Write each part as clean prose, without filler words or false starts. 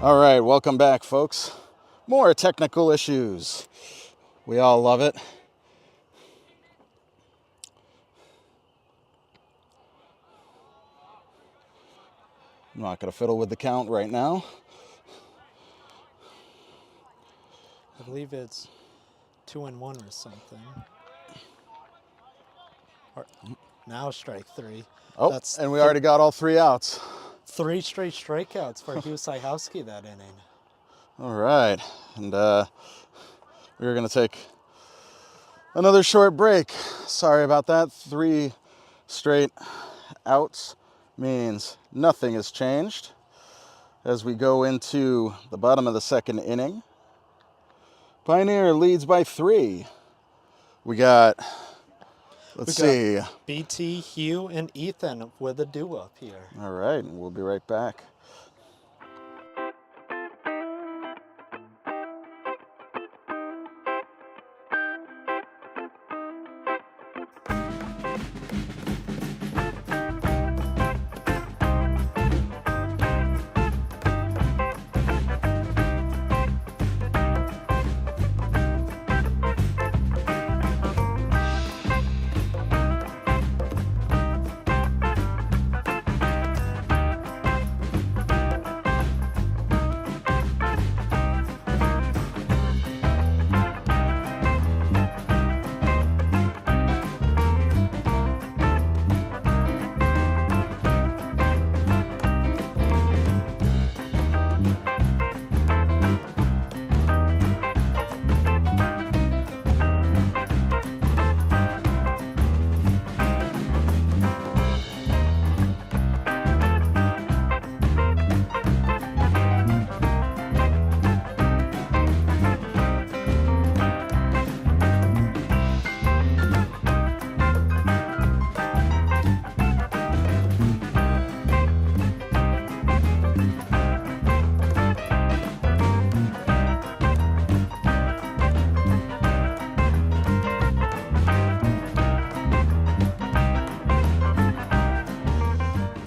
All right, welcome back, folks. More technical issues. We all love it. I'm not going to fiddle with the count right now. I believe it's 2-1 or something. Or, now strike three. Oh, and we already got all 3 outs. 3 straight strikeouts for Hugh Sajowski that inning. All right, and we're going to take another short break. Sorry about that. 3 straight outs means nothing has changed as we go into the bottom of the second inning. Pioneer leads by 3. We got, let's see. BT, Hugh, and Ethan with a do-up here. All right, we'll be right back.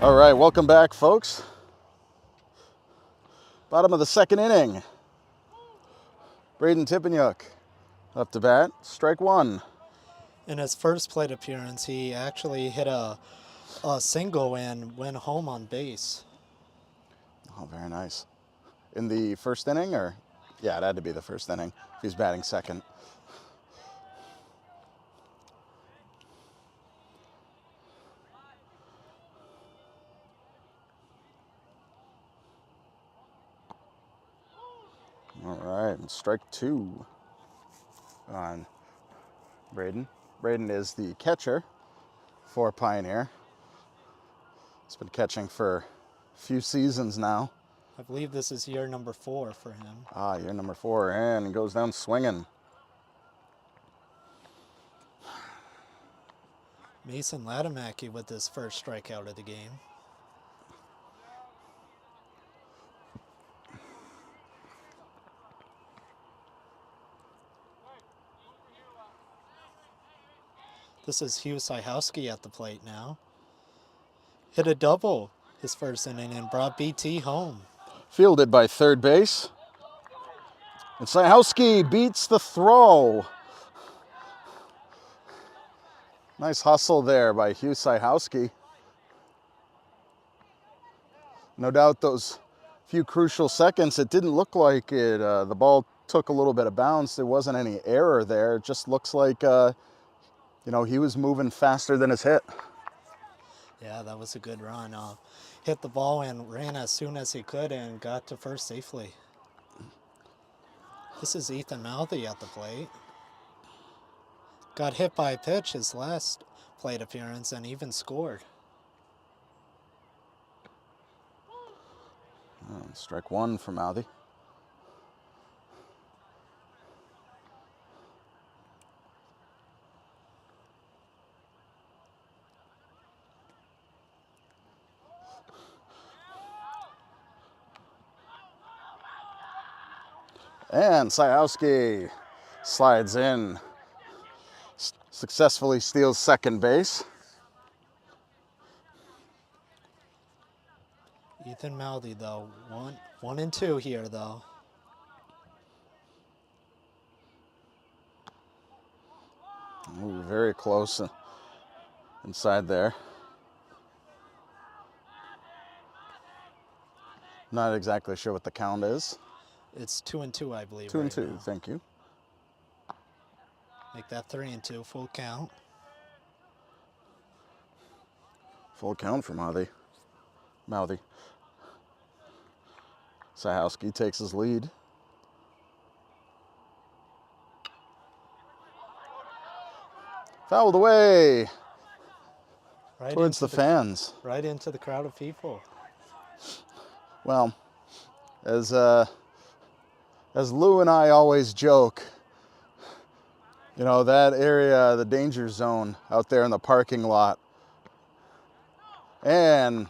All right, welcome back, folks. Bottom of the second inning. Braden Tippanyuk up to bat, strike 1. In his first plate appearance, he actually hit a single and went home on base. Oh, very nice. In the first inning, or? Yeah, it had to be the first inning if he's batting second. All right, strike 2 on Braden. Braden is the catcher for Pioneer. He's been catching for a few seasons now. I believe this is year number 4 for him. Year number 4, and he goes down swinging. Mason Latimaki with his first strikeout of the game. This is Hugh Sajowski at the plate now. Hit a double his first inning and brought BT home. Fielded by third base. And Sajowski beats the throw. Nice hustle there by Hugh Sajowski. No doubt those few crucial seconds, it didn't look like it. The ball took a little bit of bounce. There wasn't any error there. It just looks like, he was moving faster than his hit. Yeah, that was a good run. Hit the ball and ran as soon as he could and got to first safely. This is Ethan Mouthy at the plate. Got hit by a pitch his last plate appearance and even scored. Strike 1 for Mouthy. And Sajowski slides in, successfully steals second base. Ethan Mouthy, though. 1 and 2 here, though. Ooh, very close inside there. Not exactly sure what the count is. It's 2 and 2, I believe. 2 and right 2, now. thank you. Make that 3 and 2, full count. Full count for Mouthy. Sajowski takes his lead. Fouled away Right towards the fans. Right into the crowd of people. Well, as Lou and I always joke, you know, that area, the danger zone out there in the parking lot. And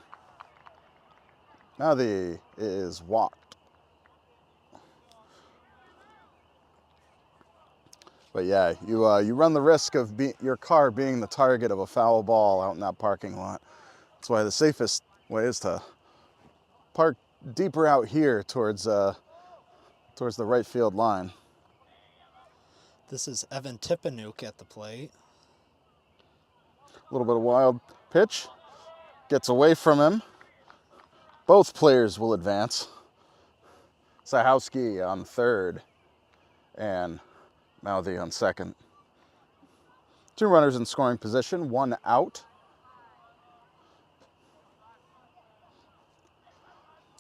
Mouthy is walked. But yeah, you run the risk of your car being the target of a foul ball out in that parking lot. That's why the safest way is to park deeper out here towards the right field line. This is Evan Tipanuk at the plate. A little bit of wild pitch. Gets away from him. Both players will advance. Sajowski on third and Mouthy on second. 2 runners in scoring position, 1 out.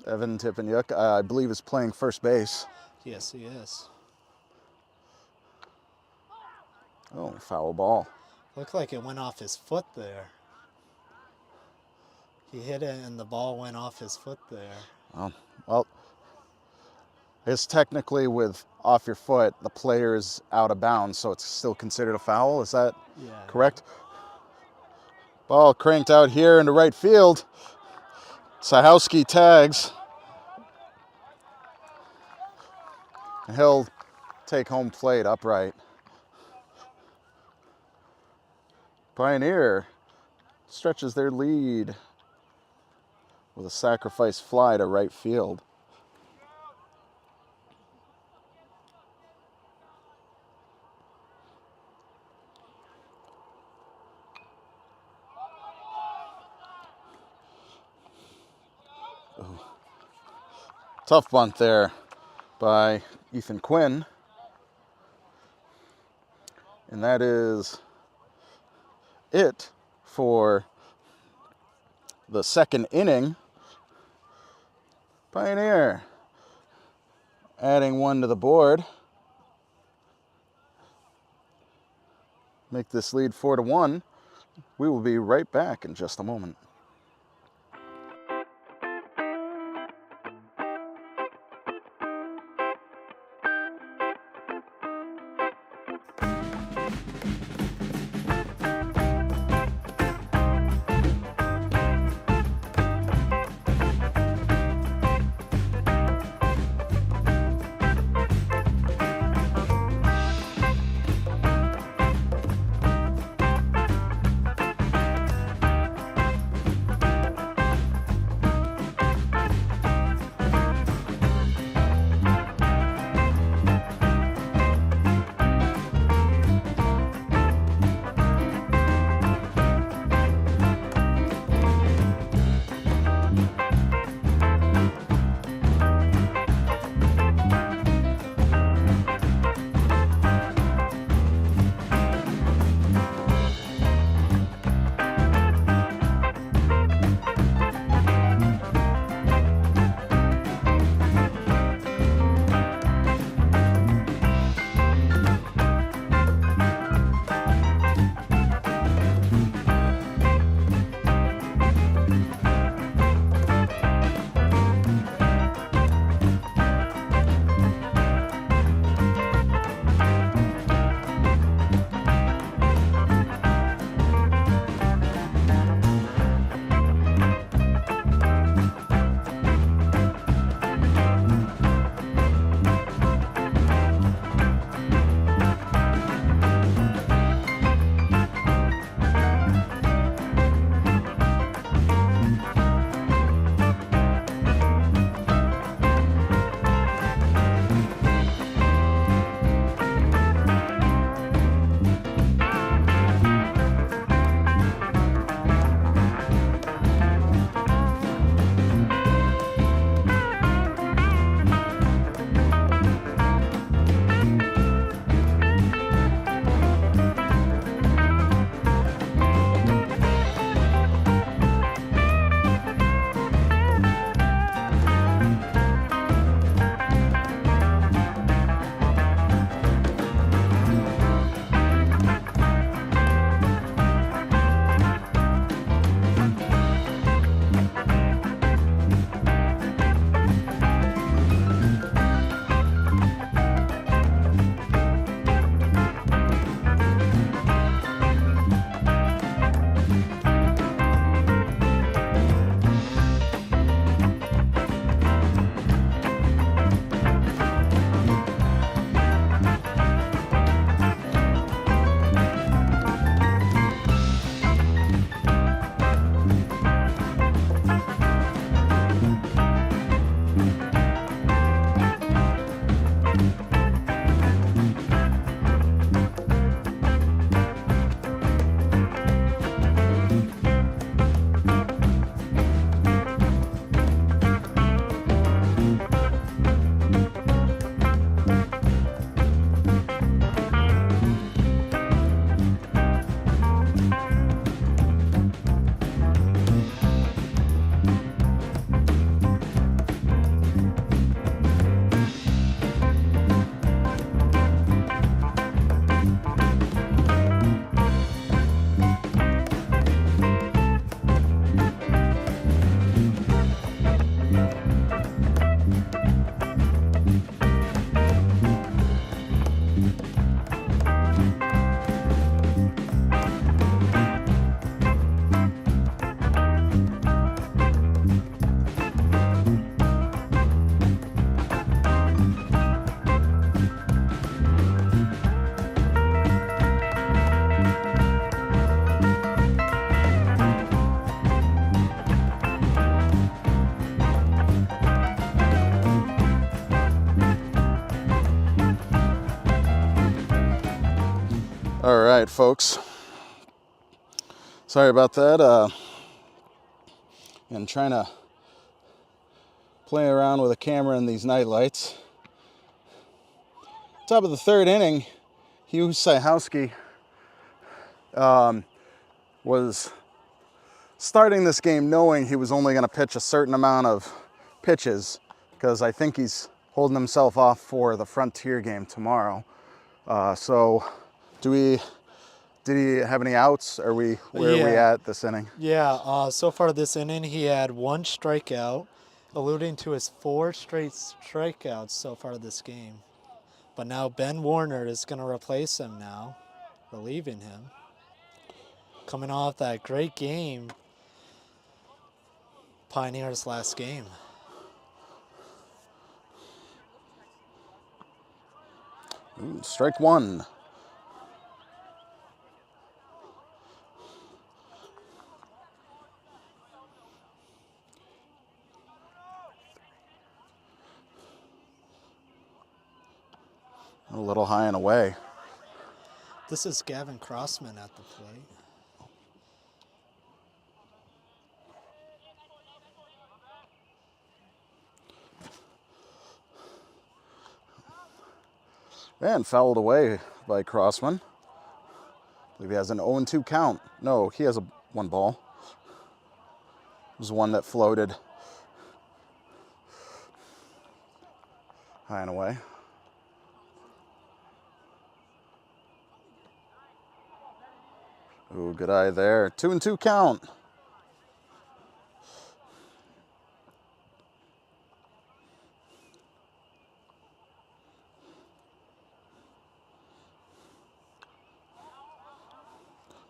Evan Tipanuk, I believe, is playing first base. Yes, he is. Oh, foul ball. Looked like it went off his foot there. He hit it and the ball went off his foot there. Well, I guess technically with off your foot, the player is out of bounds, so it's still considered a foul. Is that correct? Ball cranked out here into right field. Sajowski tags. And he'll take home plate upright. Pioneer stretches their lead with a sacrifice fly to right field. Ooh. Tough bunt there by Ethan Quinn. And that is it for the second inning. Pioneer adding 1 to the board. Make this lead 4-1. We will be right back in just a moment. All right, folks. Sorry about that. And trying to play around with a camera and these night lights. Top of the third inning, Hugh Sajowski was starting this game knowing he was only going to pitch a certain amount of pitches because I think he's holding himself off for the Frontier game tomorrow. So did he have any outs? Where are we at this inning? Yeah, so far this inning he had 1 strikeout, alluding to his 4 straight strikeouts so far this game. But now Ben Warner is going to replace him now, relieving him. Coming off that great game, Pioneers' last game. Ooh, strike 1. A little high and away. This is Gavin Crossman at the plate. And fouled away by Crossman. I believe he has an 0-2 count. No, he has 1 ball. It was one that floated high and away. Ooh, good eye there. 2-2 count.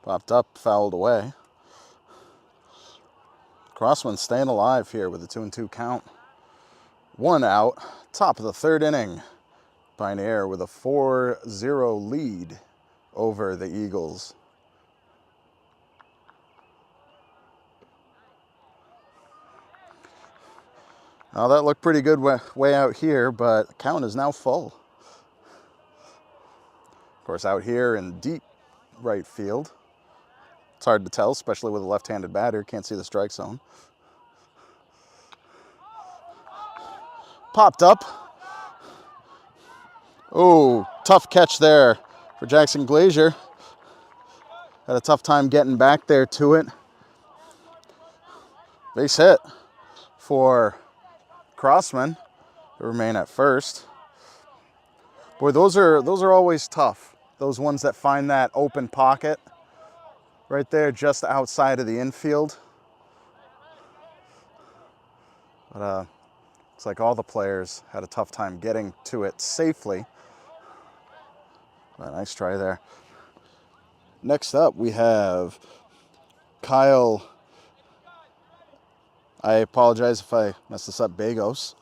Popped up, fouled away. Crossman staying alive here with a 2-2 count. 1 out, top of the third inning. Pioneer with a 4-0 lead over the Eagles. Now that looked pretty good way out here, but the count is now full. Of course, out here in deep right field. It's hard to tell, especially with a left-handed batter. Can't see the strike zone. Popped up. Oh, tough catch there for Jackson Glazier. Had a tough time getting back there to it. Base hit for Crossman to remain at first. Boy, those are always tough. Those ones that find that open pocket right there just outside of the infield. But looks like all the players had a tough time getting to it safely. But nice try there. Next up, we have Kyle. I apologize if I messed this up. Bagos.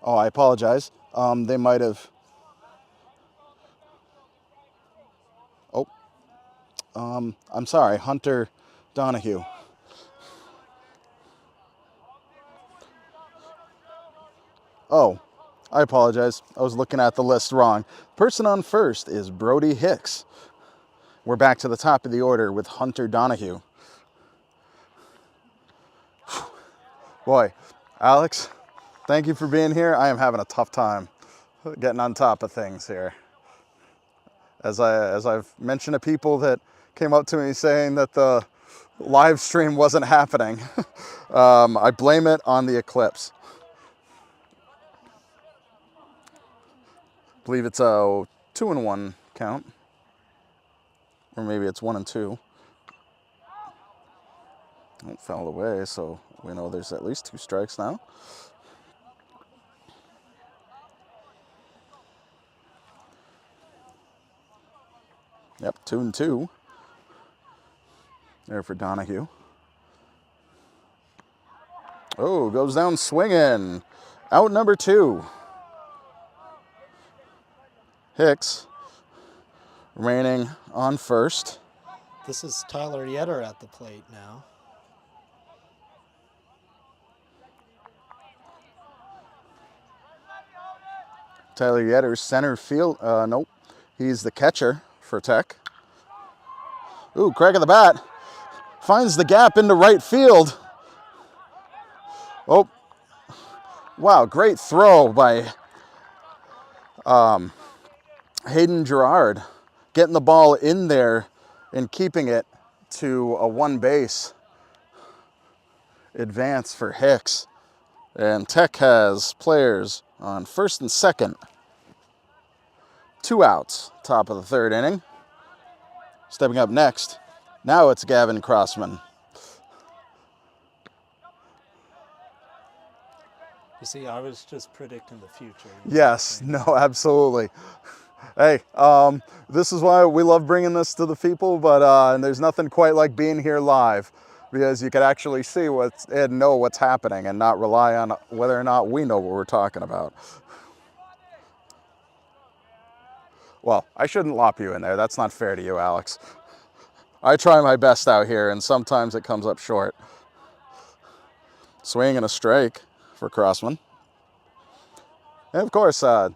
Oh, I apologize. They might have. Oh, I'm sorry. Hunter Donahue. Oh, I apologize. I was looking at the list wrong. Person on first is Brody Hicks. We're back to the top of the order with Hunter Donahue. Boy, Alex, thank you for being here. I am having a tough time getting on top of things here. As I've mentioned to people that came up to me saying that the live stream wasn't happening, I blame it on the eclipse. I believe it's a 2-1 count. Or maybe it's 1-2. It fell away, so we know there's at least 2 strikes now. Yep, 2-2. There for Donahue. Oh, goes down swinging. Out number 2. Hicks remaining on first. This is Tyler Yetter at the plate now. Tyler Yetter, center field. Nope. He's the catcher for Tech. Ooh, crack of the bat. Finds the gap into right field. Oh, wow, great throw by Hayden Gerard. Getting the ball in there and keeping it to a one base advance for Hicks. And Tech has players on first and second. 2 outs, top of the third inning. Stepping up next, now it's Gavin Crossman. You see, I was just predicting the future. Yes, no, absolutely. Hey, this is why we love bringing this to the people, but there's nothing quite like being here live, because you can actually see and know what's happening and not rely on whether or not we know what we're talking about. Well, I shouldn't lop you in there. That's not fair to you, Alex. I try my best out here, and sometimes it comes up short. Swing and a strike for Crossman. And of course, I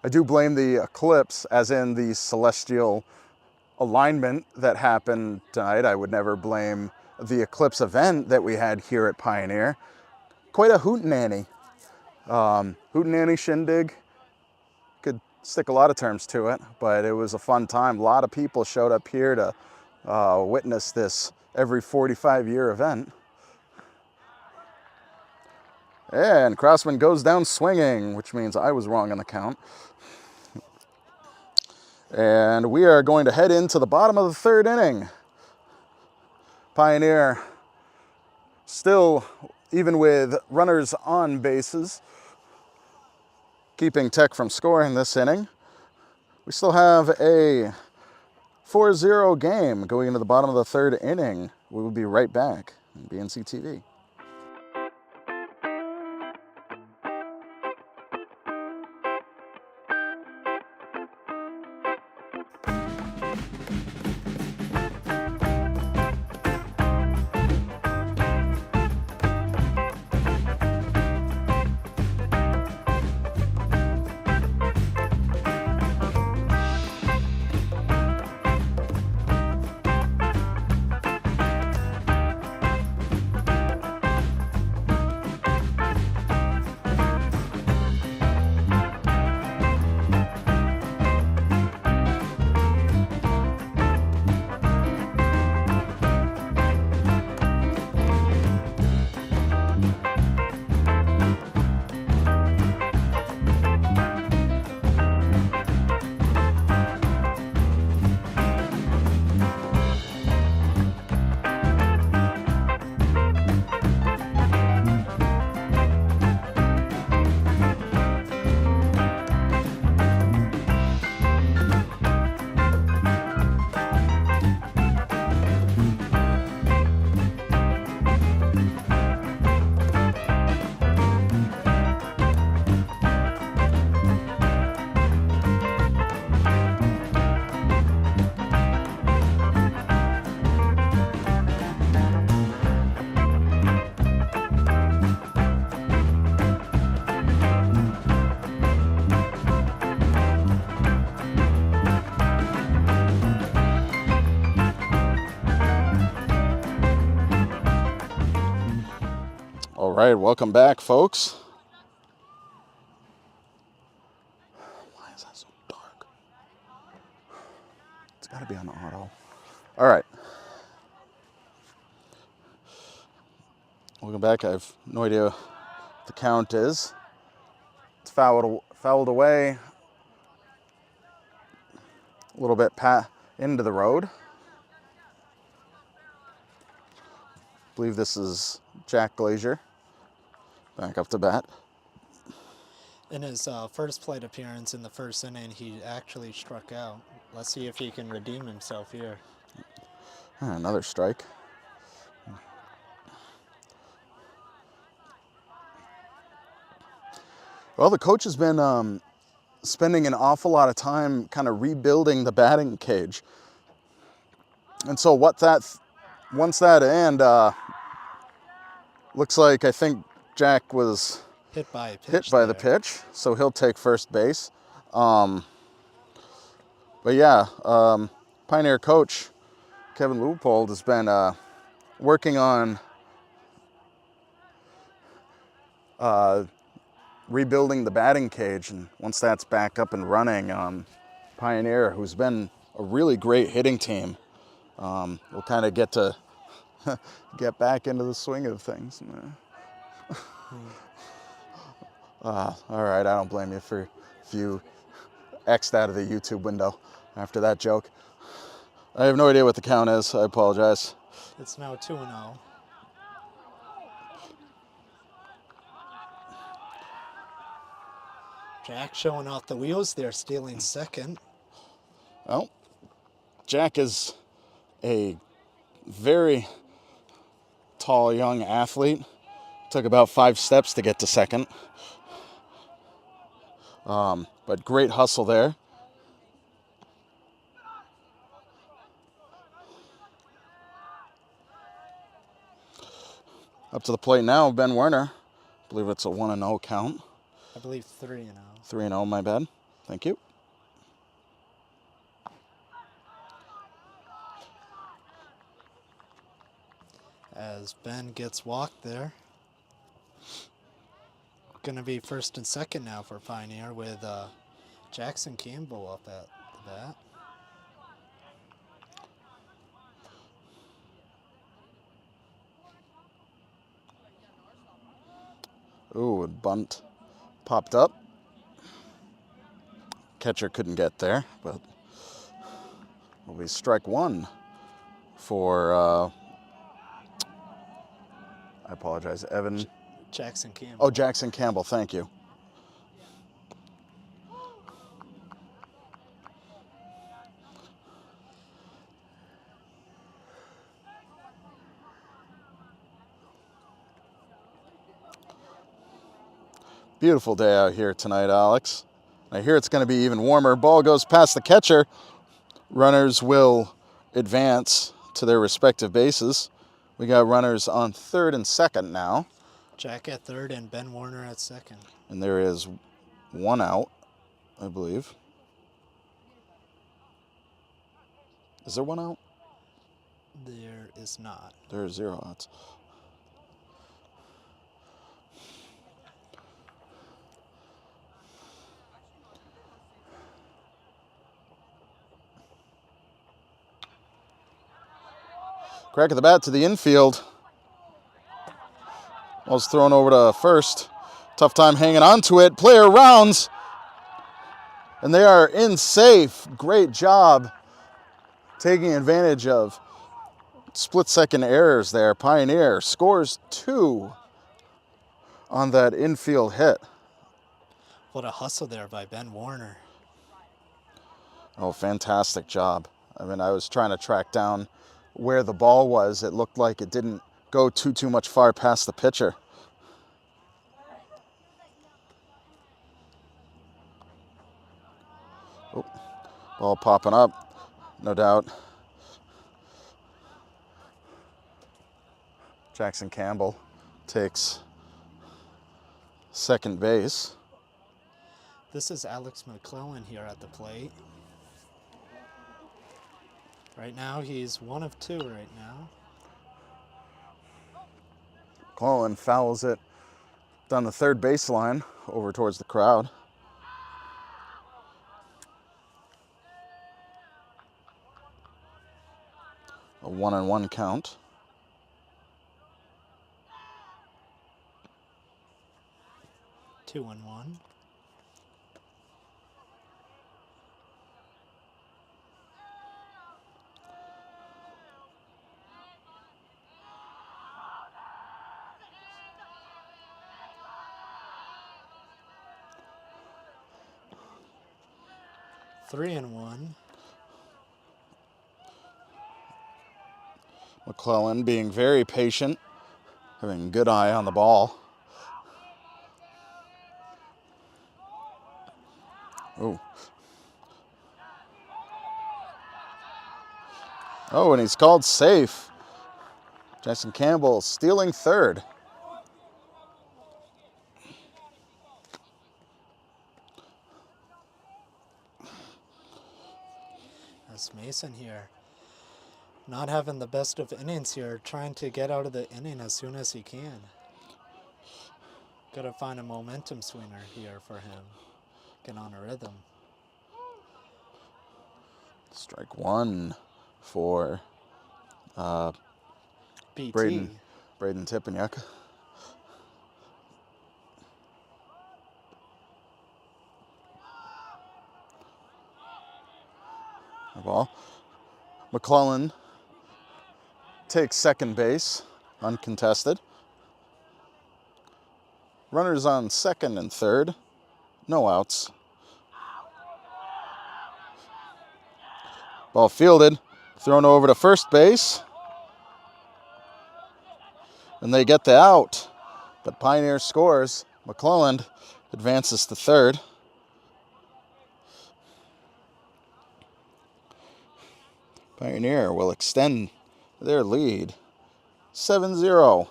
do blame the eclipse, as in the celestial alignment that happened tonight. I would never blame the eclipse event that we had here at Pioneer. Quite a hootenanny. Hootenanny shindig. Could stick a lot of terms to it, but it was a fun time. A lot of people showed up here to witness this every 45-year event. And Crossman goes down swinging, which means I was wrong on the count. And we are going to head into the bottom of the third inning. Pioneer still, even with runners on bases, keeping Tech from scoring this inning. We still have a 4-0 game going into the bottom of the third inning. We will be right back on BNC TV. All right, welcome back, folks. Why is that so dark? It's got to be on auto. All right. Welcome back. I have no idea what the count is. It's fouled away. A little bit into the road. I believe this is Jack Glazier. Back up to bat. In his first plate appearance in the first inning, he actually struck out. Let's see if he can redeem himself here. Another strike. Well, the coach has been spending an awful lot of time kind of rebuilding the batting cage. And so once that end, looks like I think Jack was hit by a pitch. Hit by the there. pitch, so he'll take first base. But yeah, Pioneer coach Kevin Leupold has been working on rebuilding the batting cage, and once that's back up and running, Pioneer, who's been a really great hitting team, will kind of get to get back into the swing of things. All right, I don't blame you if you X'd out of the YouTube window after that joke. I have no idea what the count is. I apologize. It's now 2-0. Jack showing off the wheels there, stealing second. Well, Jack is a very tall young athlete. Took about 5 steps to get to second. But great hustle there. Up to the plate now, Ben Werner. I believe it's a 1-0 count. I believe 3-0. 3-0, my bad. Thank you. As Ben gets walked there. Going to be first and second now for Pioneer with Jackson Campbell up at the bat. Ooh, a bunt popped up. Catcher couldn't get there, but will be strike one for, I apologize, Evan. Jackson Campbell. Oh, Jackson Campbell, thank you. Beautiful day out here tonight, Alex. I hear it's going to be even warmer. Ball goes past the catcher. Runners will advance to their respective bases. We got runners on third and second now. Jack at third and Ben Werner at second. And there is one out, I believe. Is there one out? There is not. There are 0 outs. Crack of the bat to the infield. Ball's thrown over to first. Tough time hanging on to it. Player rounds. And they are in safe. Great job taking advantage of split-second errors there. Pioneer scores 2 on that infield hit. What a hustle there by Ben Werner. Oh, fantastic job. I mean, I was trying to track down where the ball was. It looked like it didn't go too much far past the pitcher. Oh, ball popping up, no doubt. Jackson Campbell takes second base. This is Alex McClellan here at the plate. Right now, he's 1 of 2 right now. McClellan fouls it down the third baseline over towards the crowd. A 1-1 count. Two and 1. Three and 1. McClellan being very patient, having a good eye on the ball. Oh. Oh, and he's called safe. Jackson Campbell stealing third. Mason here. Not having the best of innings here, trying to get out of the inning as soon as he can. Gotta find a momentum swinger here for him. Get on a rhythm. Strike one for BT. Braden Tipeniuk. The ball. McClellan takes second base, uncontested. Runners on second and third, no outs. Ball fielded, thrown over to first base. And they get the out. But Pioneer scores. McClellan advances to third. Pioneer will extend their lead 7-0.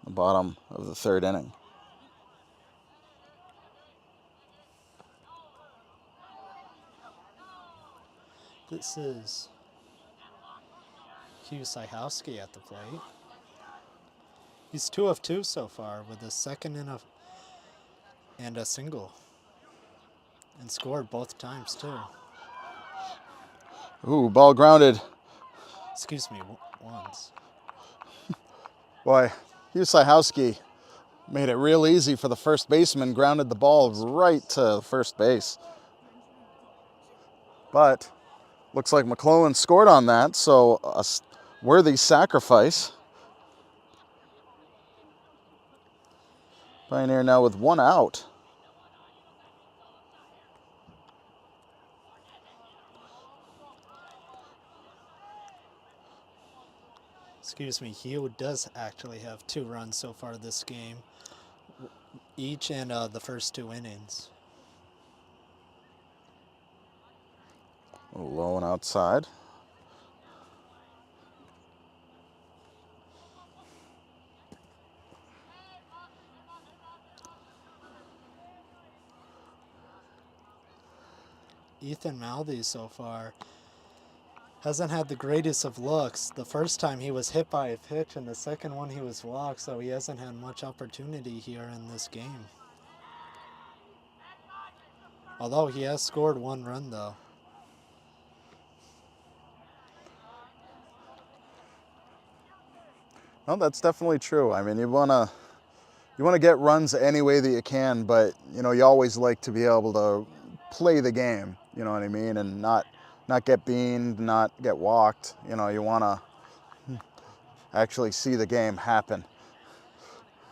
The bottom of the third inning. This is Hugh Syhowski at the plate. He's 2 of 2 so far with a second and a single. And scored both times too. Ooh, ball grounded. Excuse me, once. Boy, Hugh Syhowski made it real easy for the first baseman, grounded the ball right to first base. But looks like McClellan scored on that, so a worthy sacrifice. Pioneer now with 1 out. Excuse me, Hugh does actually have 2 runs so far this game, each in the first 2 innings. Low and outside. Ethan Mouthy so far hasn't had the greatest of looks. The first time he was hit by a pitch, and the second one he was walked, so he hasn't had much opportunity here in this game. Although he has scored 1 run though. Well, that's definitely true. I mean, you wanna get runs any way that you can, but you know, you always like to be able to play the game. You know what I mean, and not get beaned, not get walked. You know, you wanna actually see the game happen.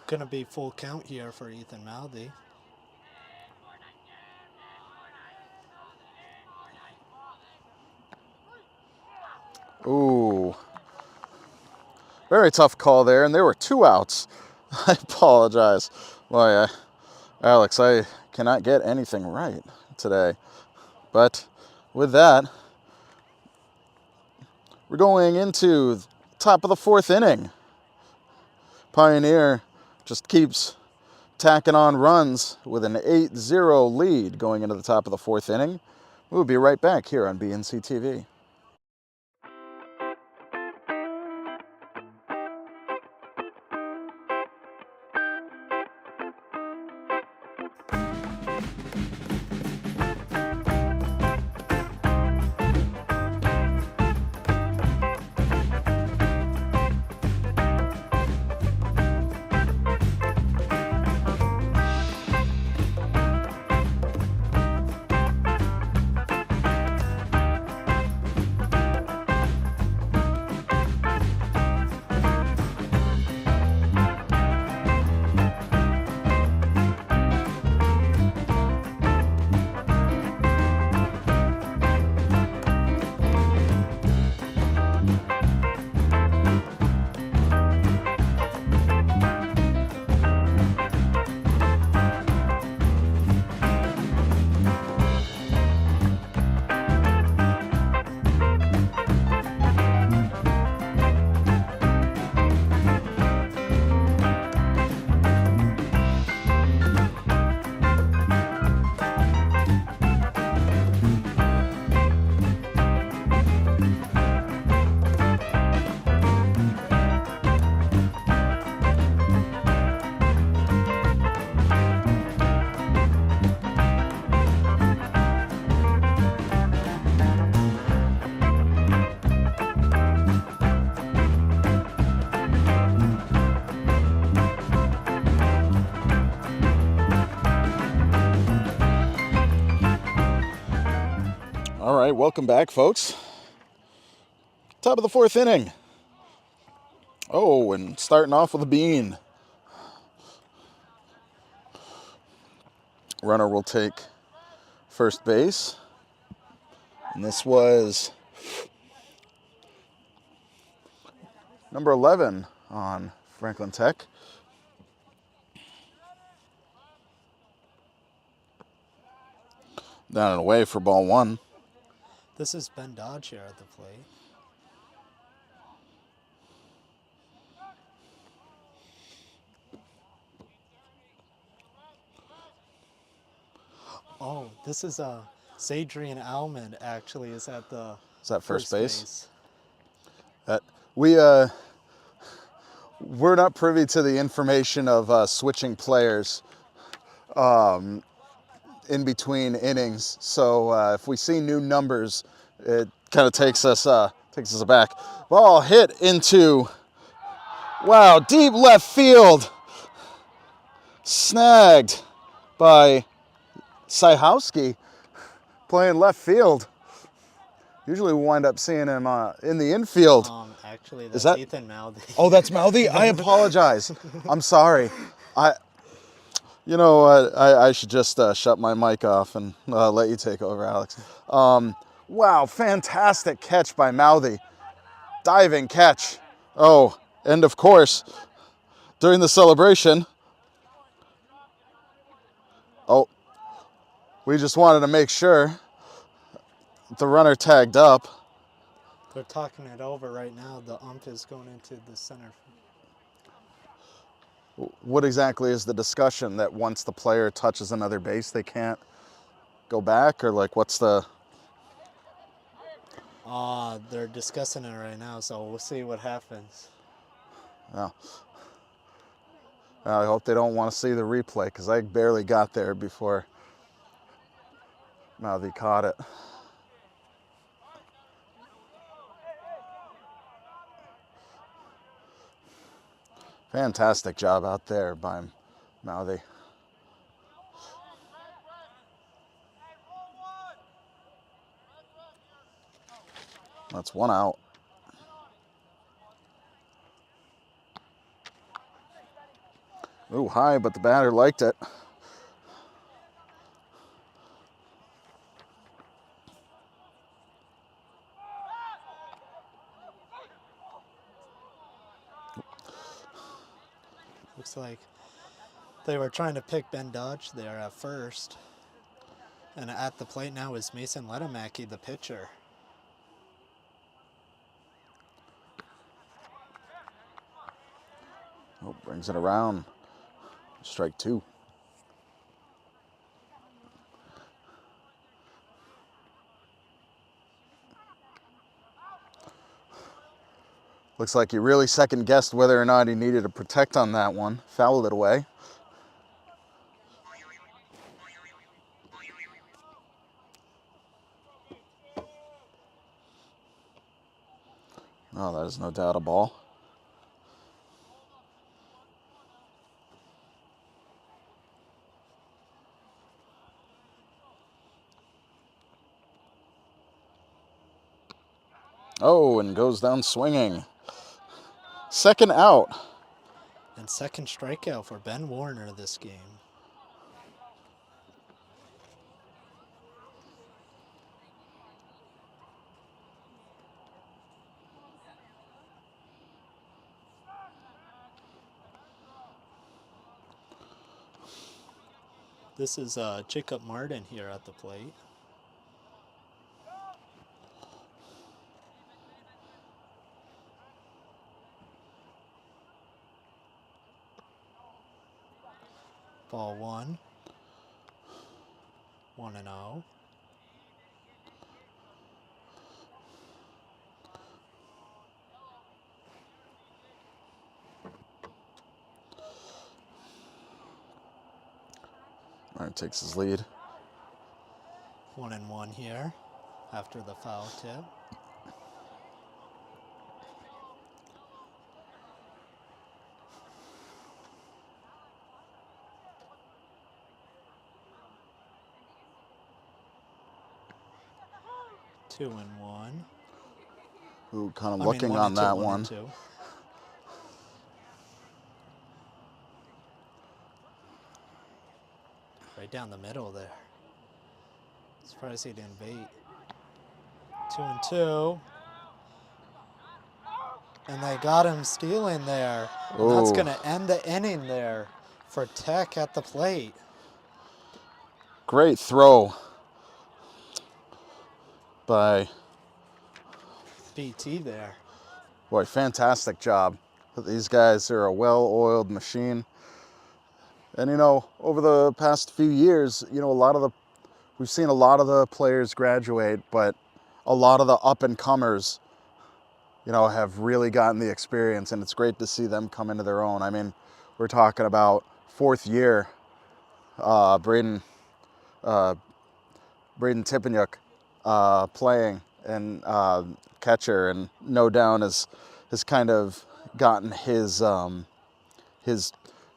Gonna be full count here for Ethan Mouthy. Ooh. Very tough call there, and there were 2 outs. I apologize. Boy, Alex, I cannot get anything right today. But with that, we're going into the top of the 4th inning. Pioneer just keeps tacking on runs with an 8-0 lead going into the top of the 4th inning. We'll be right back here on BNC TV. right, welcome back, folks. Top of the fourth inning. Oh, and starting off with a bean. Runner will take first base. And this was number 11 on Franklin Tech. Down and away for ball one. This is Ben Dodge here at the plate. Oh, this is Sadrian Almond actually is at the Is that first base? That we're not privy to the information of switching players in between innings. So if we see new numbers, it kind of takes us aback. Ball hit into, wow, deep left field. Snagged by Syhowski playing left field. Usually we wind up seeing him in the infield. Actually, that's Ethan Mouthy. Oh, that's Mouthy? I apologize. I'm sorry. You know what? I should just shut my mic off and let you take over, Alex. Wow, fantastic catch by Mouthy. Diving catch. Oh, and of course, during the celebration, we just wanted to make sure the runner tagged up. They're talking it over right now. The ump is going into the center. What exactly is the discussion, that once the player touches another base, they can't go back? Or like, what's the... They're discussing it right now, so we'll see what happens. Oh. I hope they don't want to see the replay, because I barely got there before Mouthy caught it. Fantastic job out there by Mouthy. That's one out. Ooh, high, but the batter liked it. Looks like they were trying to pick Ben Dodge there at first. And at the plate now is Mason Letamaki, the pitcher. Oh, brings it around. Strike two. Looks like he really second-guessed whether or not he needed to protect on that one. Fouled it away. Oh, that is no doubt a ball. Oh, and goes down swinging. Second out. And second strikeout for Ben Warner this game. This is Jacob Martin here at the plate. Ball one. 1-0. All right, takes his lead. 1-1 here after the foul tip. 2-1. Ooh, kind of I mean, looking 1 on and 2, that 1 one. and 2. Right down the middle there. Surprised he didn't bait. 2-2. And they got him stealing there. And that's Ooh. going to end the inning there for Tech at the plate. Great throw by, BT there. boy, fantastic job. These guys are a well-oiled machine. And, you know, over the past few years, you know, we've seen a lot of the players graduate, but a lot of the up-and-comers, you know, have really gotten the experience, and it's great to see them come into their own. I mean, we're talking about fourth year, Braden Tippenyuk playing and catcher, and No Down has kind of gotten his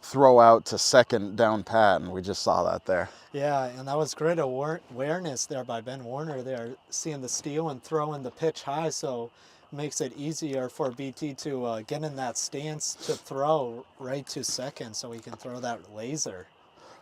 throw out to second down pat, and we just saw that there. Yeah, and that was great awareness there by Ben Warner there, seeing the steal and throwing the pitch high, so it makes it easier for BT to get in that stance to throw right to second so he can throw that laser.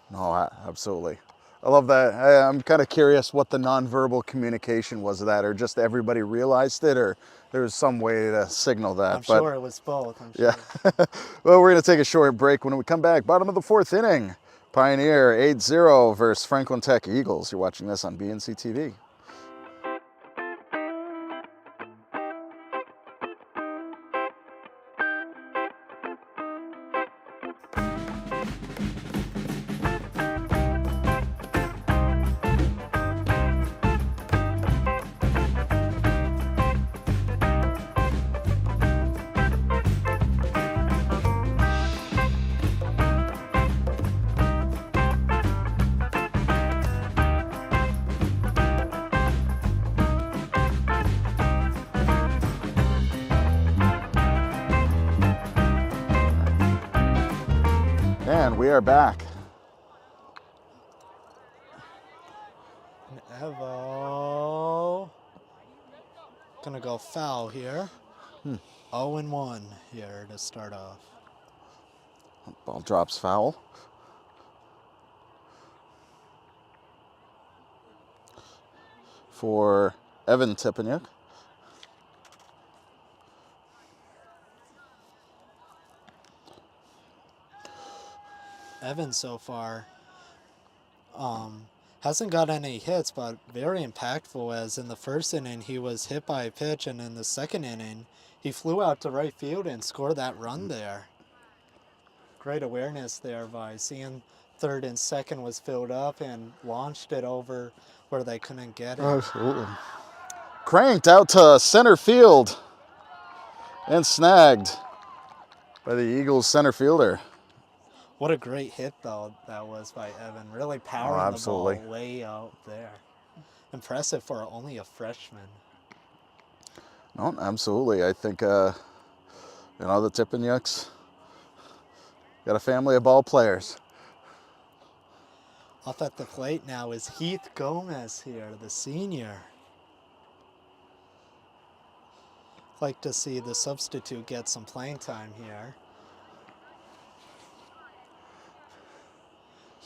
No, absolutely. I love that. I'm kind of curious what the nonverbal communication was of that, or just everybody realized it, or there was some way to signal that. I'm sure it was both. I'm sure. Yeah. Well, we're going to take a short break. When we come back, bottom of the fourth inning, Pioneer 8-0 versus Franklin Tech Eagles. You're watching this on BNC TV. And we are back. Evo. Gonna go foul here. 0-1 here to start off. Ball drops foul. For Evan Tippenyuk. Evan so far hasn't got any hits, but very impactful, as in the first inning he was hit by a pitch, and in the second inning he flew out to right field and scored that run there. Great awareness there by seeing third and second was filled up and launched it over where they couldn't get it. Absolutely. Cranked out to center field and snagged by the Eagles center fielder. What a great hit, though, that was by Evan. Really powering the ball way out there. Impressive for only a freshman. No, absolutely. I think, you know, the Tippenyuks got a family of ball players. Up at the plate now is Heath Gomez here, the senior. Like to see the substitute get some playing time here.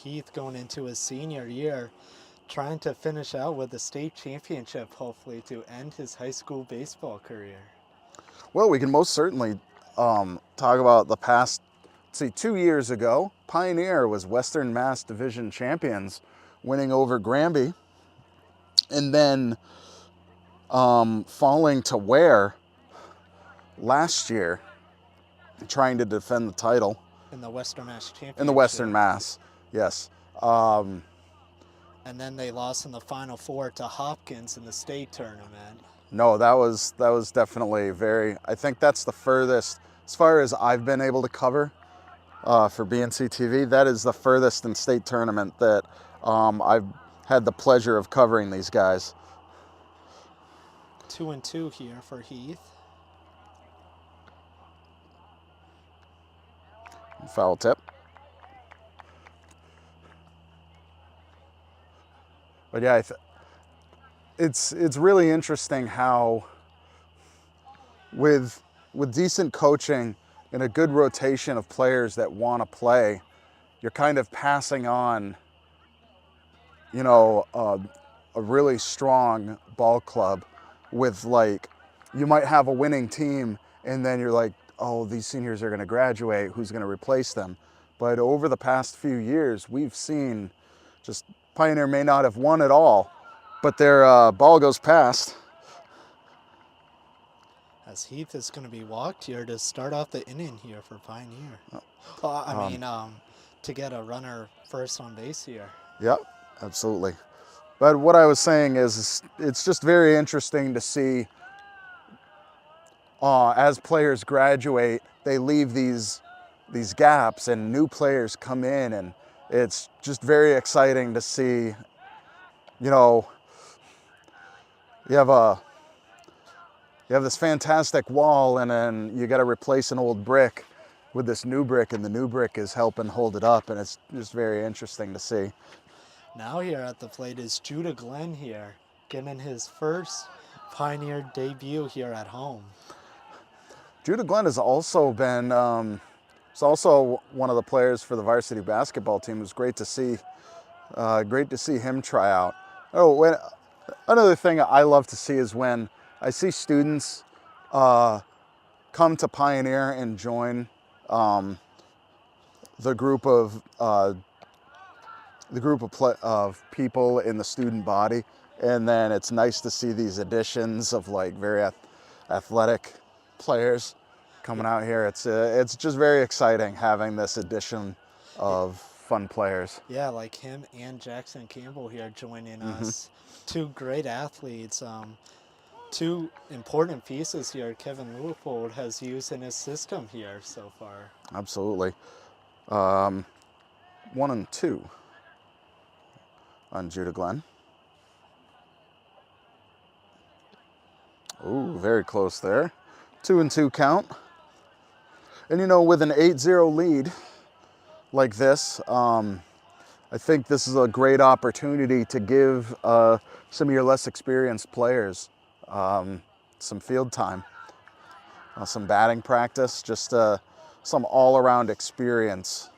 Heath going into his senior year, trying to finish out with the state championship, hopefully, to end his high school baseball career. Well, we can most certainly talk about the past, see, 2 years ago, Pioneer was Western Mass Division champions, winning over Granby, and then falling to Ware last year, trying to defend the title. In the Western Mass Championship. In the Western Mass, yes. And then they lost in the Final Four to Hopkins in the state tournament. No, that was definitely I think that's the furthest, as far as I've been able to cover for BNC TV, that is the furthest in state tournament that I've had the pleasure of covering these guys. 2-2 here for Heath. Foul tip. But yeah, it's really interesting how with decent coaching and a good rotation of players that want to play, you're kind of passing on, you know, a really strong ball club with, like, you might have a winning team and then you're like, oh, these seniors are going to graduate, who's going to replace them? But over the past few years, we've seen just Pioneer may not have won at all, but their ball goes past. As Heath is going to be walked here to start off the inning here for Pioneer. To get a runner first on base here. Yep, absolutely. But what I was saying is it's just very interesting to see as players graduate, they leave these gaps and new players come in, and it's just very exciting to see, you know, you have this fantastic wall and then you got to replace an old brick with this new brick, and the new brick is helping hold it up, and it's just very interesting to see. Now here at the plate is Judah Glenn here, getting his first Pioneer debut here at home. Judah Glenn has also been, he's also one of the players for the varsity basketball team. It was great to see him try out. Oh, another thing I love to see is when I see students come to Pioneer and join the group of people in the student body, and then it's nice to see these additions of, like, very athletic players coming out here. It's just very exciting having this addition of fun players. Yeah, like him and Jackson Campbell here joining us. Two great athletes. Two important pieces here Kevin Leopold has used in his system here so far. Absolutely. 1 and 2 on Judah Glenn. Ooh, very close there. 2-2 count. And, you know, with an 8-0 lead like this, I think this is a great opportunity to give some of your less experienced players some field time, some batting practice, just some all-around experience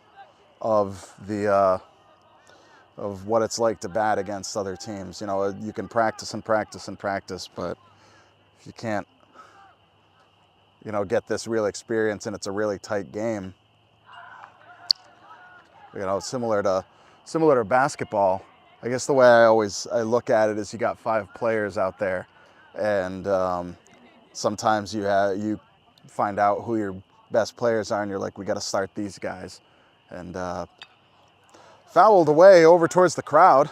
of of what it's like to bat against other teams. You know, you can practice and practice and practice, but if you can't, you know, get this real experience and it's a really tight game, you know, similar to basketball. I guess the way I look at it is you got 5 players out there, and sometimes you find out who your best players are, and you're like, we got to start these guys. And fouled away over towards the crowd.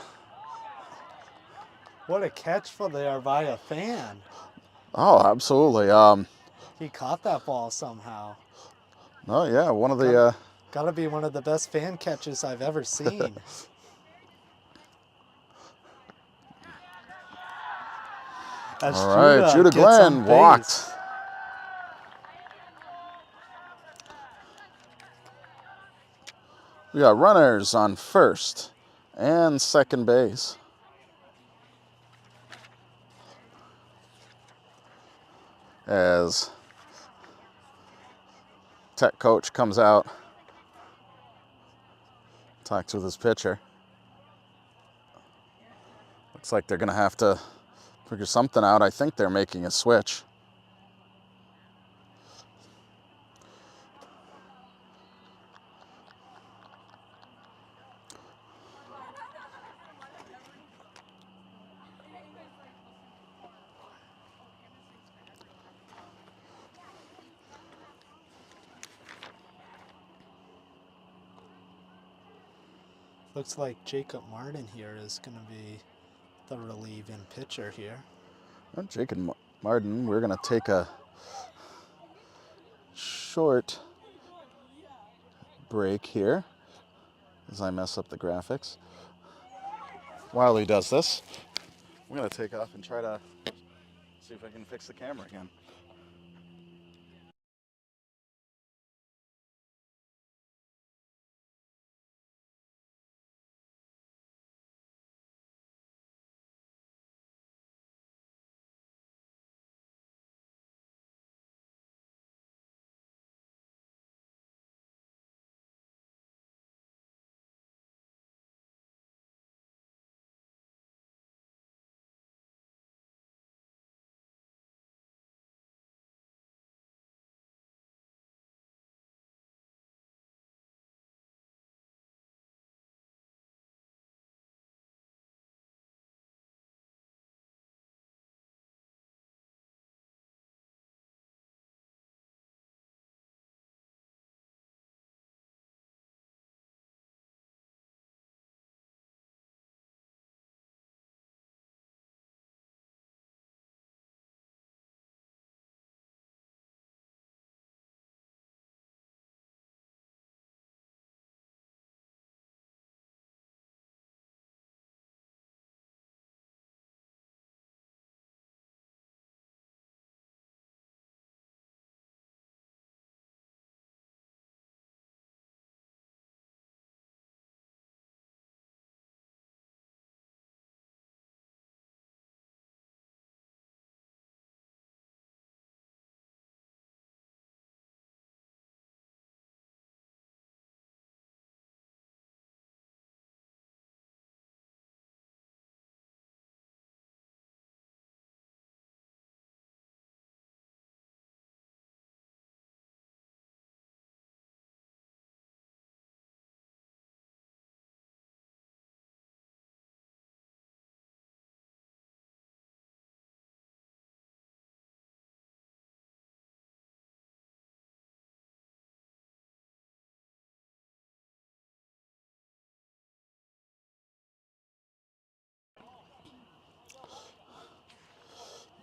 What a catch for there by a fan. Oh, absolutely. He caught that ball somehow. Oh yeah, one of the. Gotta be one of the best fan catches I've ever seen. All right, Judah Glenn walked. We got runners on first and second base. As tech coach comes out, talks with his pitcher. Looks like they're gonna have to figure something out. I think they're making a switch. Looks like Jacob Martin here is going to be the relieving pitcher here. Well, Jacob Martin, we're going to take a short break here as I mess up the graphics. While he does this, I'm going to take off and try to see if I can fix the camera again.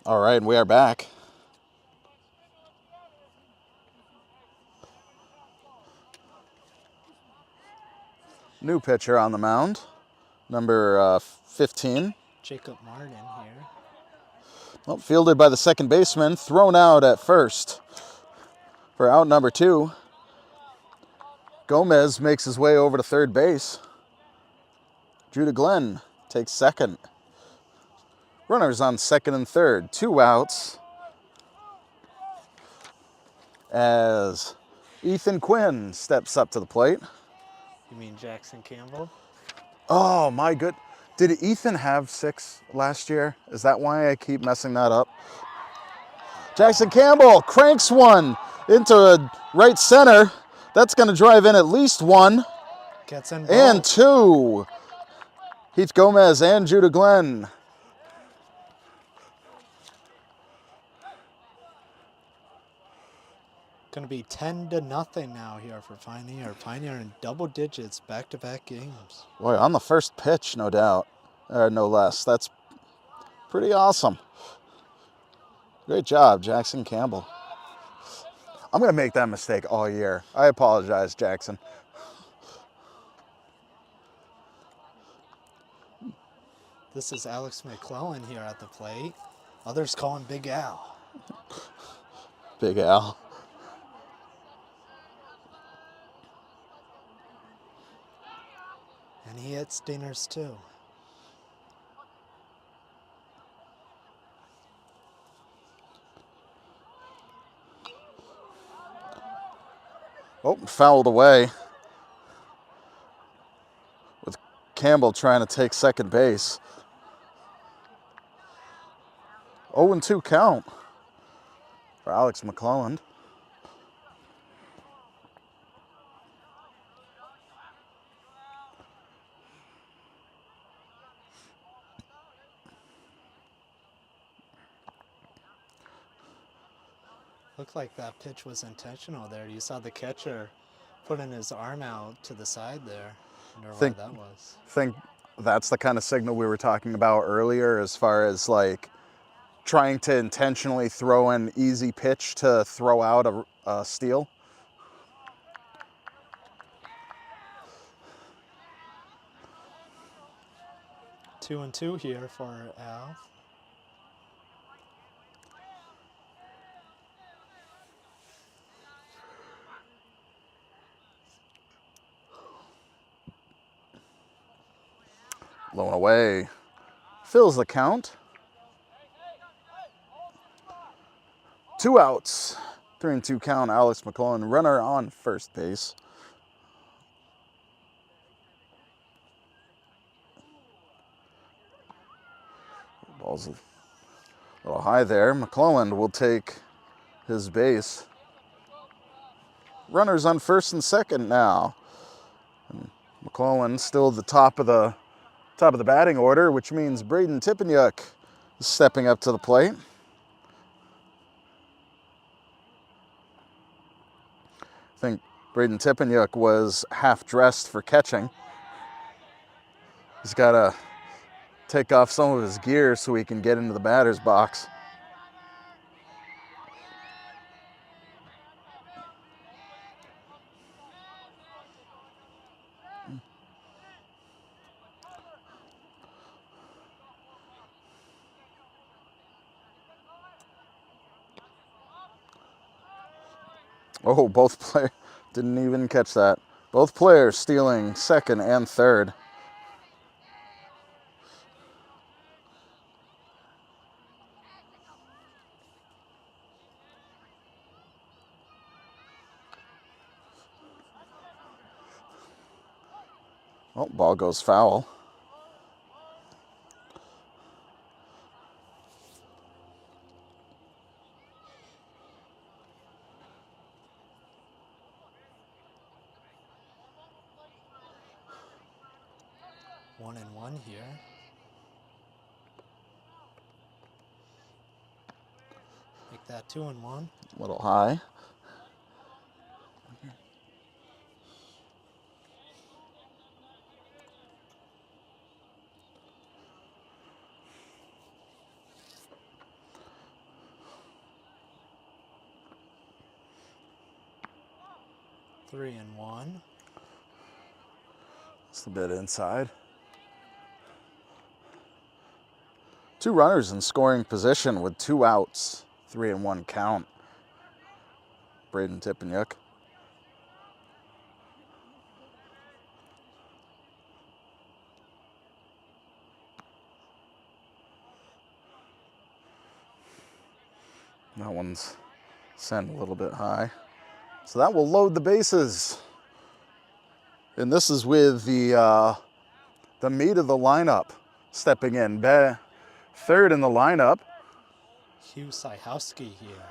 All right, we are back. New pitcher on the mound, number 15. Jacob Martin here. Well, fielded by the second baseman, thrown out at first for out number 2. Gomez makes his way over to third base. Judah Glenn takes second. Runners on second and third, 2 outs. As Ethan Quinn steps up to the plate. You mean Jackson Campbell? Oh my good. Did Ethan have 6 last year? Is that why I keep messing that up? Jackson Campbell cranks one into right center. That's going to drive in at least 1 Gets in and both. 2. Heath Gomez and Judah Glenn. Going to be 10-0 now here for Pioneer. Pioneer in double digits, back-to-back games. Boy, on the first pitch, no doubt. No less. That's pretty awesome. Great job, Jackson Campbell. I'm going to make that mistake all year. I apologize, Jackson. This is Alex McClellan here at the plate. Others call him Big Al. Big Al. And he hits dingers too. Oh, fouled away. With Campbell trying to take second base. 0-2 count for Alex McClelland. Looked like that pitch was intentional there. You saw the catcher putting his arm out to the side there. I wonder why that was. Think that's the kind of signal we were talking about earlier as far as like trying to intentionally throw an easy pitch to throw out a steal. Two and two here for Al. Blown away. Fills the count. 2 outs. 3-2 count. Alex McClellan, runner on first base. Ball's a little high there. McClellan will take his base. Runners on first and second now. And McClellan still at the top of the batting order, which means Braden Tippanyuk is stepping up to the plate. I think Braden Tippanyuk was half dressed for catching. He's got to take off some of his gear so he can get into the batter's box. Oh, both players didn't even catch that. Both players stealing second and third. Oh, ball goes foul. One and one here. Make that 2-1. A little high. 3-1. Just a bit inside. 2 runners in scoring position with 2 outs. 3-1 count. Braden Tippanyuk. That one's sent a little bit high. So that will load the bases. And this is with the meat of the lineup stepping in. Third in the lineup. Hugh Syhowski here.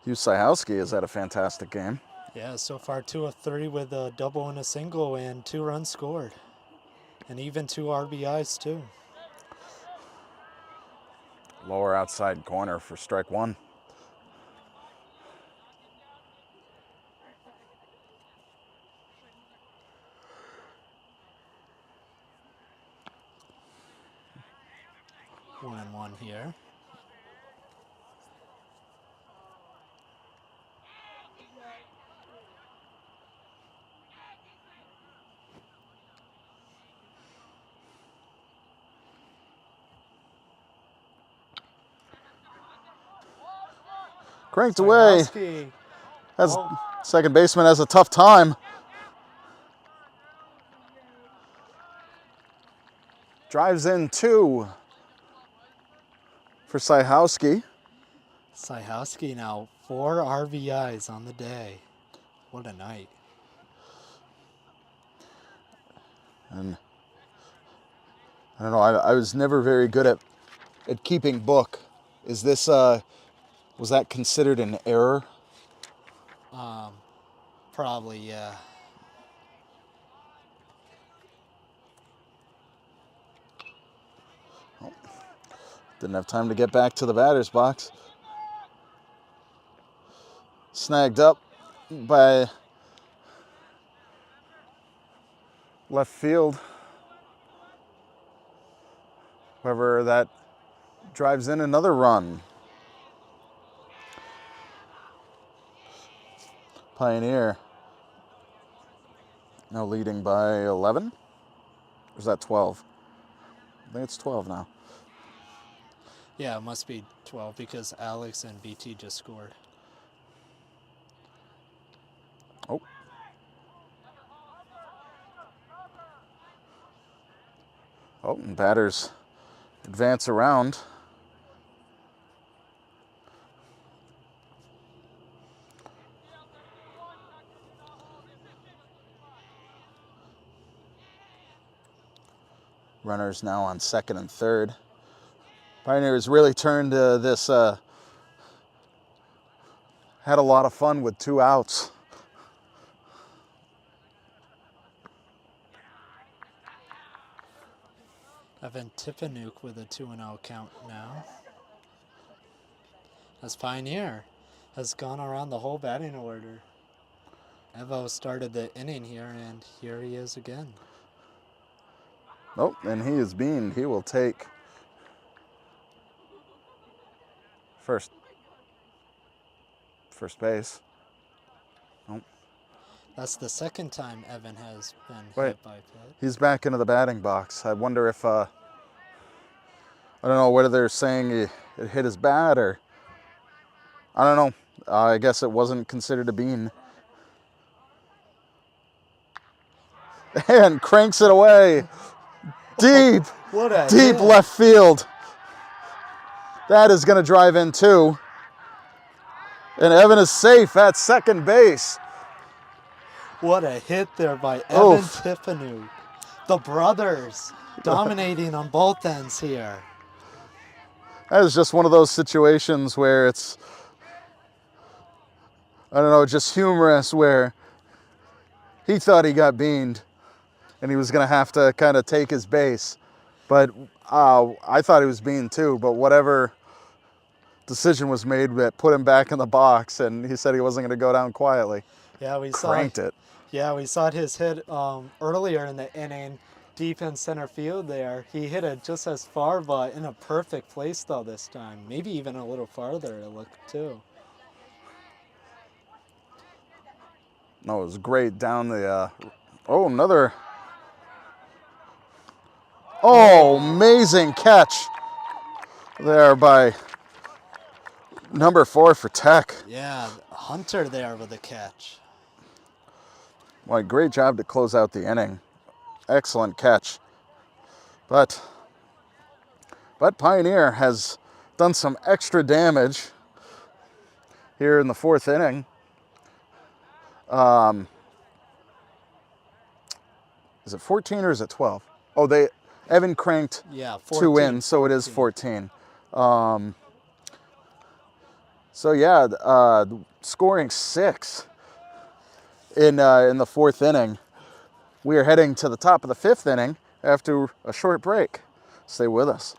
Hugh Syhowski has had a fantastic game. Yeah, so far 2 of 3 with a double and a single and 2 runs scored. And even 2 RBIs too. Lower outside corner for strike 1. One and one here. Cranked away. Syhowski. That's second baseman has a tough time. Drives in 2 for Syhowski. Syhowski now 4 RBIs on the day. What a night. And I don't know, I was never very good at keeping book. Is this, was that considered an error? Probably, yeah. Didn't have time to get back to the batter's box. Snagged up by left field. However, that drives in another run. Pioneer now leading by 11. Or is that 12? I think it's 12 now. Yeah, it must be 12 because Alex and BT just scored. Oh. Oh, and batters advance around. Runners now on second and third. Pioneers really turned this, had a lot of fun with 2 outs. Evan Tippanyuk with a 2-0 count now. As Pioneer has gone around the whole batting order. Evo started the inning here, and here he is again. Oh, and he is beamed. He will take first base. Oh. That's the second time Evan has been hit by a play. He's back into the batting box. I wonder if, I don't know whether they're saying it hit his bat or, I don't know. I guess it wasn't considered a bean. And cranks it away. Deep, deep left field. That is going to drive in 2. And Evan is safe at second base. What a hit there by Evan Tippanyuk. The brothers dominating on both ends here. That is just one of those situations where it's, I don't know, just humorous, where he thought he got beaned and he was going to have to kind of take his base. But I thought he was beaned too, but whatever decision was made that put him back in the box, and he said he wasn't going to go down quietly. Yeah, we cranked it. Yeah, we saw his hit earlier in the inning, deep in center field there. He hit it just as far, but in a perfect place though this time. Maybe even a little farther, it looked too. No, it was great down the, oh, another, oh, amazing catch there by number 4 for Tech. Yeah, Hunter there with the catch. Well, great job to close out the inning. Excellent catch. But Pioneer has done some extra damage here in the 4th inning. Is it 14 or is it 12? Oh, Evan cranked Yeah, 2 14. in, so it is 14. So yeah, scoring 6 in the 4th inning. We are heading to the top of the 5th inning after a short break. Stay with us.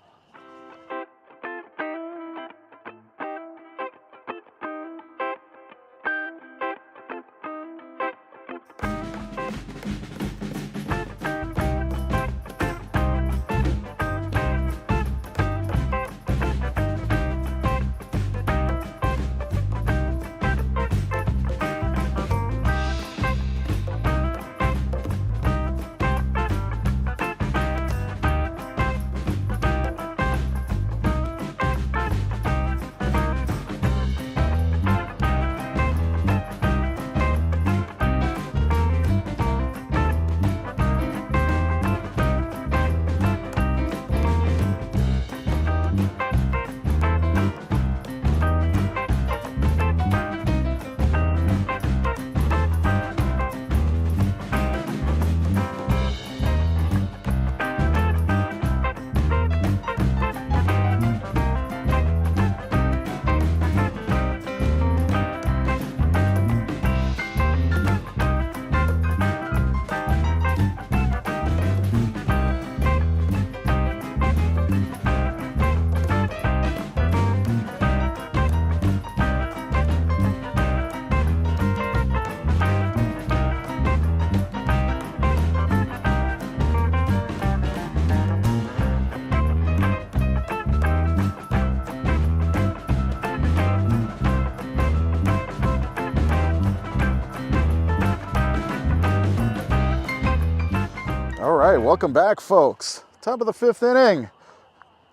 All right, welcome back, folks. Top of the 5th inning.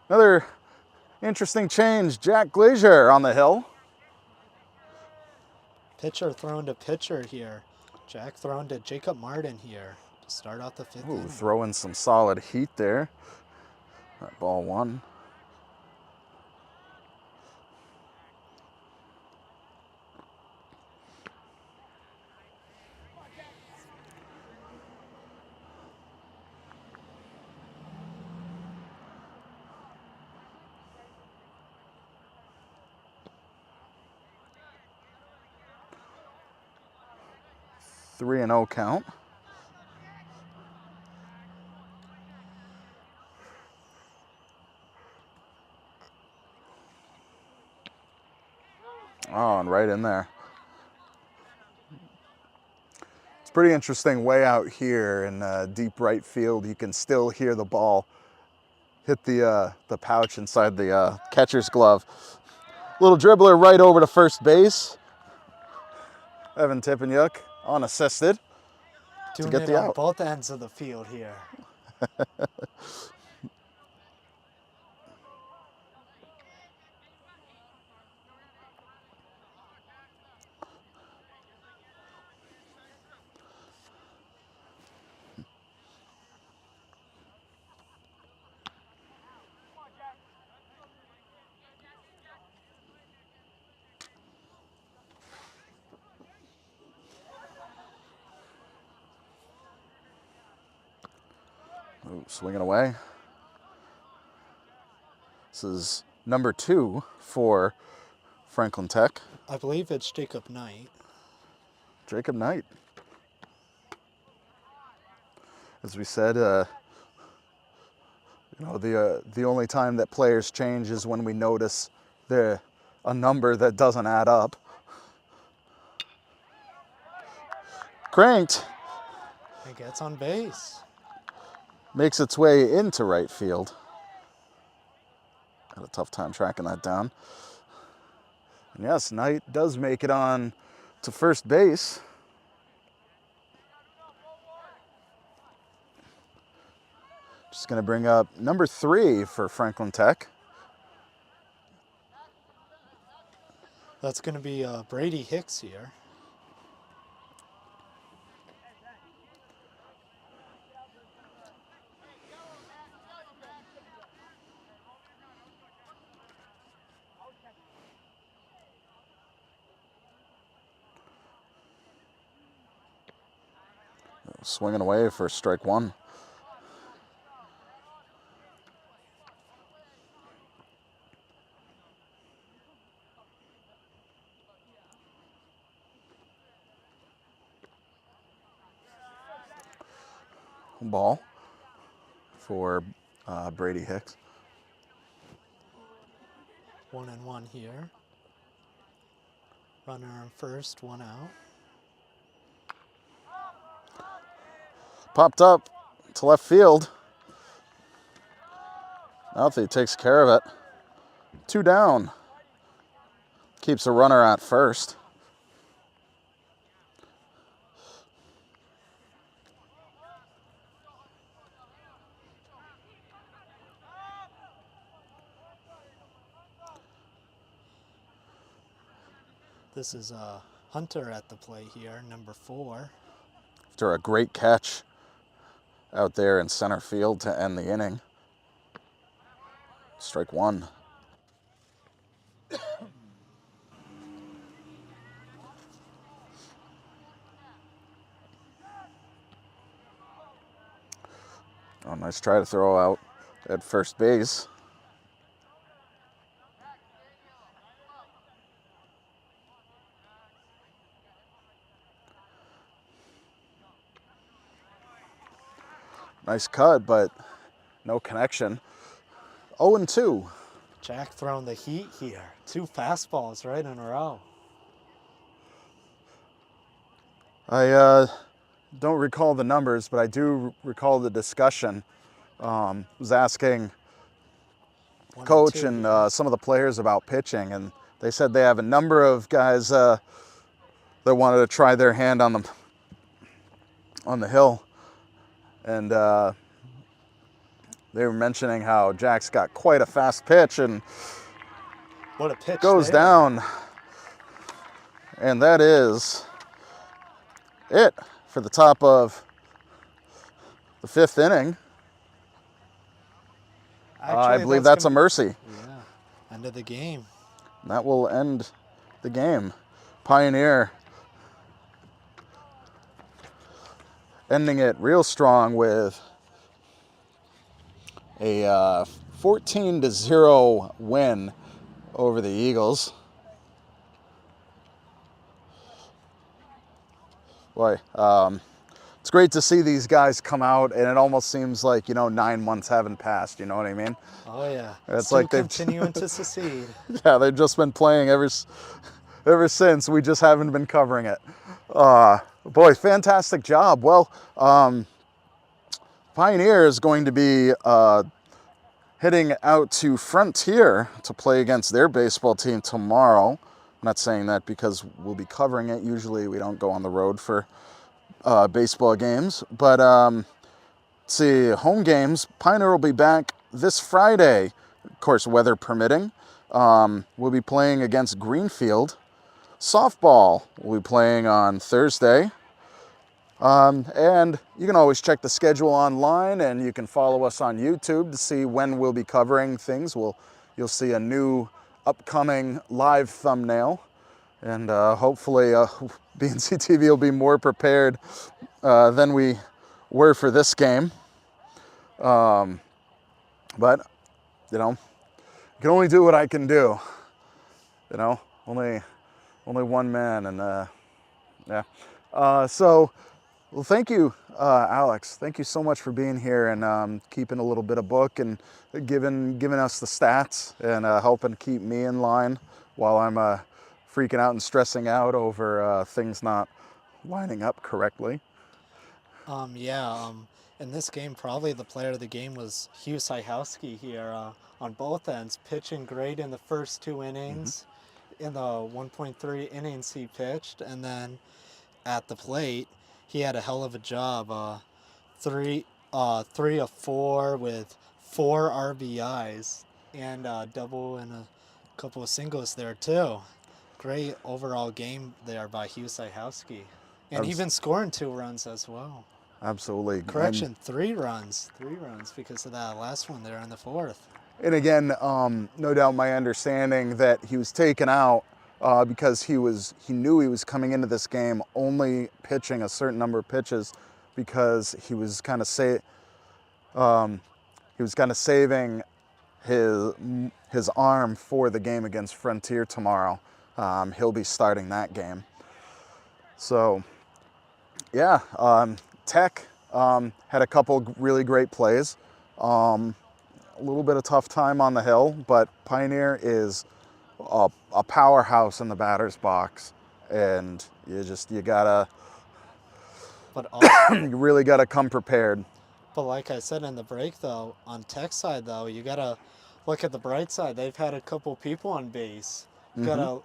Another interesting change. Jack Glazier on the hill. Pitcher thrown to pitcher here. Jack thrown to Jacob Martin here to start out the 5th Ooh, inning. throwing some solid heat there. That ball 1. Three and 0 count. Oh, and right in there. It's pretty interesting way out here in deep right field. You can still hear the ball hit the pouch inside the catcher's glove. Little dribbler right over to first base. Evan Tippanyuk unassisted to Doing get it the on out. both ends of the field here. Ooh, swinging away. This is number 2 for Franklin Tech. I believe it's Jacob Knight. Jacob Knight. As we said, you know, the only time that players change is when we notice a number that doesn't add up. Cranked. It gets on base. Makes its way into right field. Had a tough time tracking that down. And yes, Knight does make it on to first base. Just going to bring up number 3 for Franklin Tech. That's going to be Brady Hicks here. Swinging away for strike 1. Ball for Brady Hicks. 1-1 here. Runner on first, 1 out. Popped up to left field. Althea takes care of it. 2 down. Keeps a runner at first. This is Hunter at the plate here, number 4. After a great catch out there in center field to end the inning. Strike 1. Oh, nice try to throw out at first base. Nice cut, but no connection. 0-2. Jack throwing the heat here. 2 fastballs right in a row. I don't recall the numbers, but I do recall the discussion. Was asking 1 coach 2 and here. some of the players about pitching, and they said they have a number of guys that wanted to try their hand on the hill, and they were mentioning how Jack's got quite a fast pitch and What a pitch goes there. down, and that is it for the top of the 5th inning. I Actually, believe that's a gonna- mercy. Yeah, end of the game. That will end the game. Pioneer ending it real strong with a 14-0 win over the Eagles. Boy, it's great to see these guys come out, and it almost seems like, 9 months haven't passed, you know what I mean? Oh yeah, It's still like they've- continuing to succeed. Yeah, they've just been playing ever since. We just haven't been covering it. Boy, fantastic job. Well, Pioneer is going to be heading out to Frontier to play against their baseball team tomorrow. I'm not saying that because we'll be covering it. Usually we don't go on the road for baseball games. But let's see, home games. Pioneer will be back this Friday, of course, weather permitting. We'll be playing against Greenfield. Softball will be playing on Thursday. And you can always check the schedule online, and you can follow us on YouTube to see when we'll be covering things. You'll see a new upcoming live thumbnail, and hopefully BNC TV will be more prepared than we were for this game. But I can only do what I can do. Only one man, and yeah. Well, thank you, Alex. Thank you so much for being here and keeping a little bit of book and giving us the stats and helping keep me in line while I'm freaking out and stressing out over things not lining up correctly. In this game, probably the player of the game was Hugh Syhowski here on both ends, pitching great in the first 2 innings. In the 1.3 innings he pitched, and then at the plate, he had a hell of a job. 3 3 of 4 with 4 RBIs and a double and a couple of singles there too. Great overall game there by Hugh Sajowski. And he's been scoring 2 runs as well. Absolutely. Correction, 3 runs. 3 runs because of that last one there in the 4th. And again, no doubt my understanding that he was taken out because he knew he was coming into this game only pitching a certain number of pitches because he was kind of saving his arm for the game against Frontier tomorrow. He'll be starting that game. So, yeah, Tech had a couple really great plays. A little bit of tough time on the hill, but Pioneer is a powerhouse in the batter's box, and you gotta, But also, you really gotta come prepared. but like I said in the break though, on Tech side though, you gotta look at the bright side. They've had a couple people on base. You gotta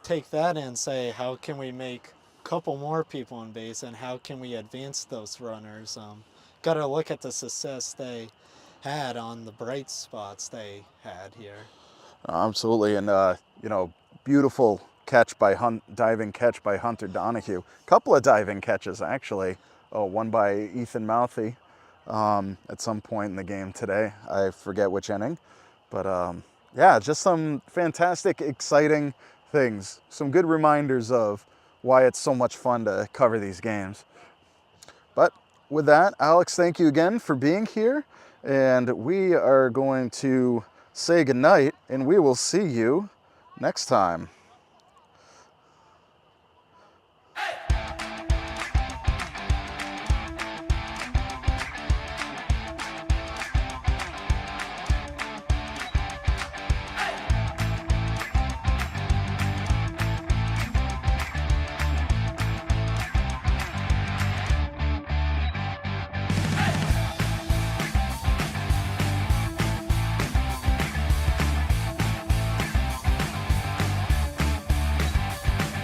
take that and say, how can we make a couple more people on base, and how can we advance those runners? Gotta look at the success they had on the bright spots they had here. Absolutely, and beautiful catch by diving catch by Hunter Donahue. Couple of diving catches actually. One by Ethan Mouthy at some point in the game today. I forget which inning, but yeah, just some fantastic, exciting things. Some good reminders of why it's so much fun to cover these games. But with that, Alex, thank you again for being here. And we are going to say goodnight, and we will see you next time.